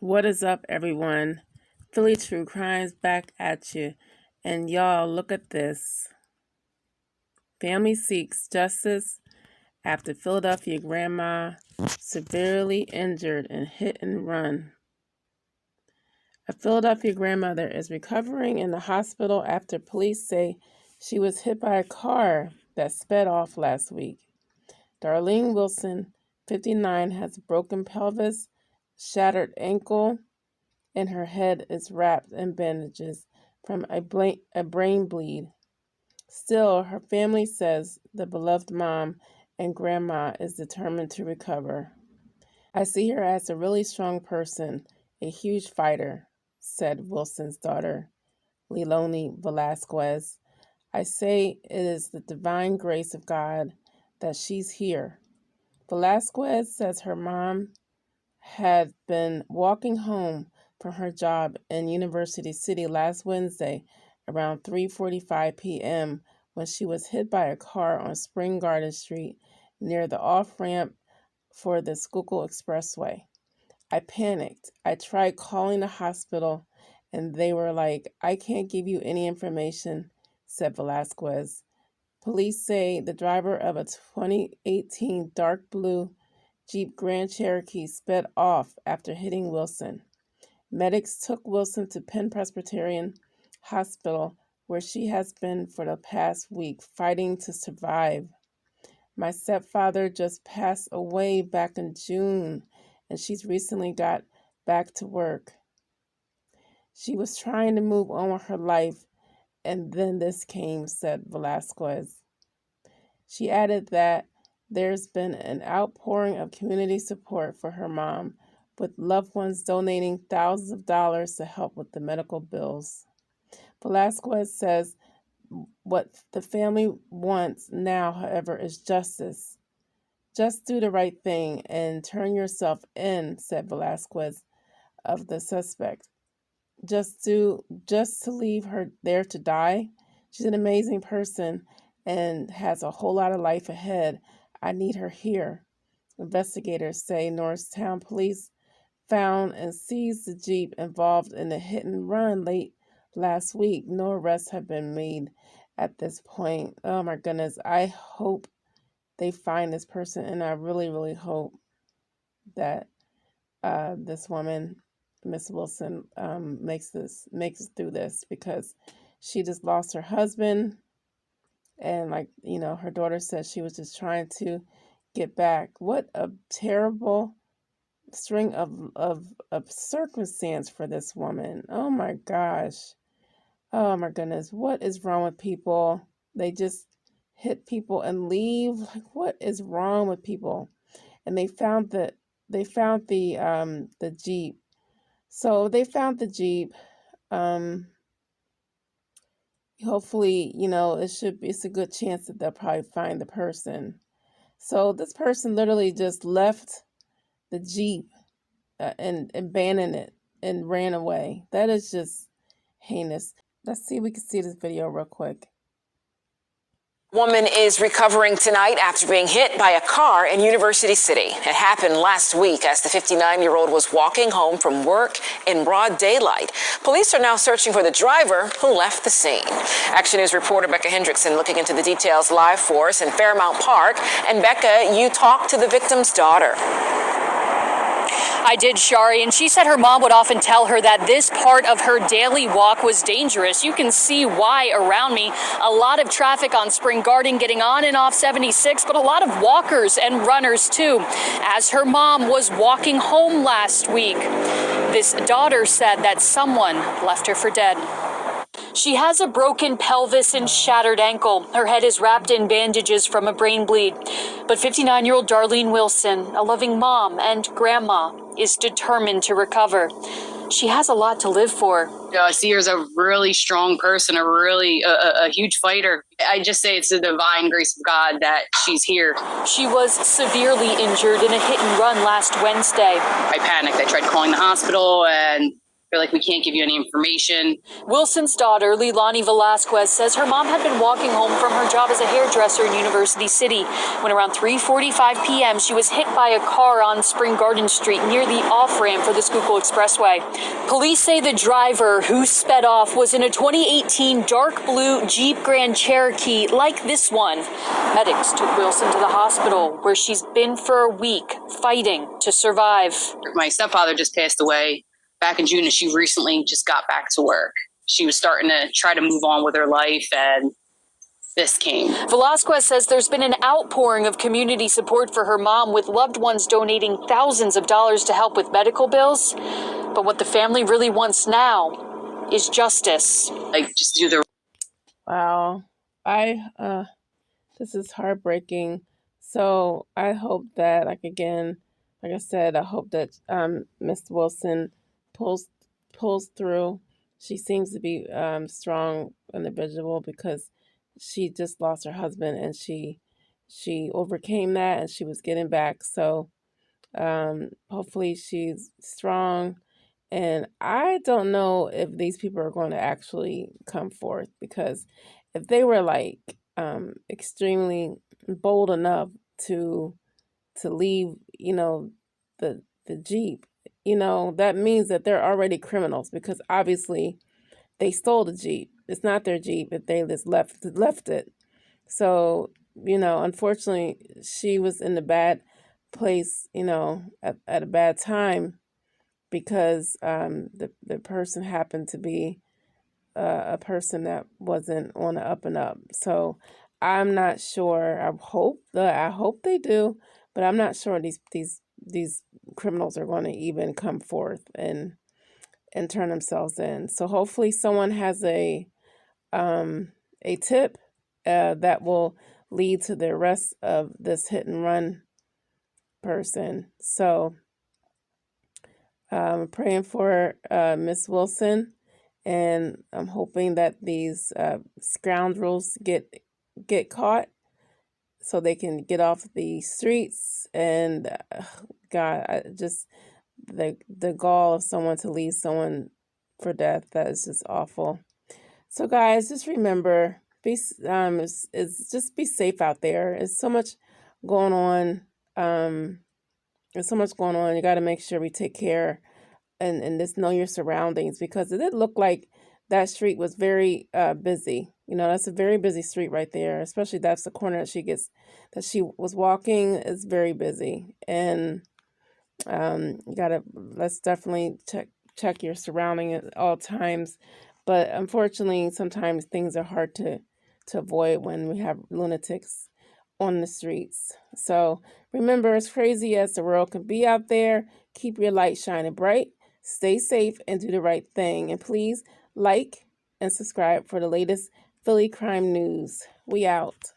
What is up, everyone? Philly True Crimes back at you. And y'all, look at this. Family seeks justice after Philadelphia grandma severely injured in hit and run. A Philadelphia grandmother is recovering in the hospital after police say she was hit by a car that sped off last week. Darlene Wilson, 59, has a broken pelvis, shattered ankle, and her head is wrapped in bandages from a brain bleed. Still, her family says the beloved mom and grandma is determined to recover. I see her as a really strong person, a huge fighter, said Wilson's daughter, Leilani Velasquez. I say it is the divine grace of God that she's here. Velasquez says her mom had been walking home from her job in University City last Wednesday around 3:45 p.m. when she was hit by a car on Spring Garden Street near the off-ramp for the Schuylkill Expressway. I panicked. I tried calling the hospital and they were like, I can't give you any information, said Velasquez. Police say the driver of a 2018 dark blue Jeep Grand Cherokee sped off after hitting Wilson. Medics took Wilson to Penn Presbyterian Hospital, where she has been for the past week fighting to survive. My stepfather just passed away back in June, and she's recently got back to work. She was trying to move on with her life, and then this came, said Velasquez. She added that there's been an outpouring of community support for her mom, with loved ones donating thousands of dollars to help with the medical bills. Velasquez says what the family wants now, however, is justice. Just do the right thing and turn yourself in, said Velasquez of the suspect. Just to leave her there to die. She's an amazing person and has a whole lot of life ahead. I need her here. Investigators say Norristown police found and seized the Jeep involved in the hit and run late last week. No arrests have been made at this point. Oh my goodness. I hope they find this person, and I really, really hope that this woman, Miss Wilson, makes it through this, because she just lost her husband. And her daughter said she was just trying to get back. What a terrible string of circumstance for this woman. Oh my gosh. Oh my goodness. What is wrong with people? They just hit people and leave. Like, what is wrong with people? And they found the Jeep. So they found the Jeep. Hopefully, it's a good chance that they'll probably find the person. So this person literally just left the Jeep and abandoned it and ran away. That is just heinous. Let's see if we can see this video real quick. Woman is recovering tonight after being hit by a car in University City. It happened last week as the 59-year-old was walking home from work in broad daylight. Police are now searching for the driver who left the scene. Action News reporter Becca Hendrickson looking into the details live for us in Fairmount Park. And Becca, you talked to the victim's daughter. I did, Shari, and she said her mom would often tell her that this part of her daily walk was dangerous. You can see why around me. A lot of traffic on Spring Garden getting on and off 76, but a lot of walkers and runners too, as her mom was walking home last week. This daughter said that someone left her for dead. She has a broken pelvis and shattered ankle. Her head is wrapped in bandages from a brain bleed. But 59-year-old Darlene Wilson, a loving mom and grandma, is determined to recover. She has a lot to live for. I see her as a really strong person, a huge fighter. I just say it's the divine grace of God that she's here. She was severely injured in a hit and run last Wednesday. I panicked. I tried calling the hospital and they're like, we can't give you any information. Wilson's daughter, Leilani Velasquez, says her mom had been walking home from her job as a hairdresser in University City when around 3:45 p.m. she was hit by a car on Spring Garden Street near the off-ramp for the Schuylkill Expressway. Police say the driver who sped off was in a 2018 dark blue Jeep Grand Cherokee like this one. Medics took Wilson to the hospital where she's been for a week fighting to survive. My stepfather just passed away back in June, and she recently just got back to work. She was starting to try to move on with her life, and this came. Velasquez says there's been an outpouring of community support for her mom, with loved ones donating thousands of dollars to help with medical bills. But what the family really wants now is justice. Like, just do the... Wow. This is heartbreaking. So I hope that, like I said, I hope that Miss Wilson pulls through. She seems to be strong individual because she just lost her husband and she overcame that and she was getting back. So hopefully she's strong. And I don't know if these people are going to actually come forth, because if they were like extremely bold enough to leave, the Jeep, that means that they're already criminals, because obviously they stole the Jeep. It's not their Jeep if they just left it. So, unfortunately, she was in the bad place, at a bad time, because the person happened to be a person that wasn't on the up and up. So I'm not sure. I hope they do, but I'm not sure these criminals are going to even come forth and turn themselves in. So hopefully someone has a tip that will lead to the arrest of this hit and run person. So I'm praying for Miss Wilson, and I'm hoping that these scoundrels get caught so they can get off the streets. And just the gall of someone to leave someone for death, that is just awful. So guys, just remember, just be safe out there. There's so much going on. You got to make sure we take care and just know your surroundings, because it did look like that street was very busy. That's a very busy street right there, especially that's the corner that she was walking is very busy. And let's definitely check your surrounding at all times. But unfortunately, sometimes things are hard to avoid when we have lunatics on the streets. So remember, as crazy as the world can be out there, keep your light shining bright, stay safe, and do the right thing. And please like and subscribe for the latest Philly crime news. We out.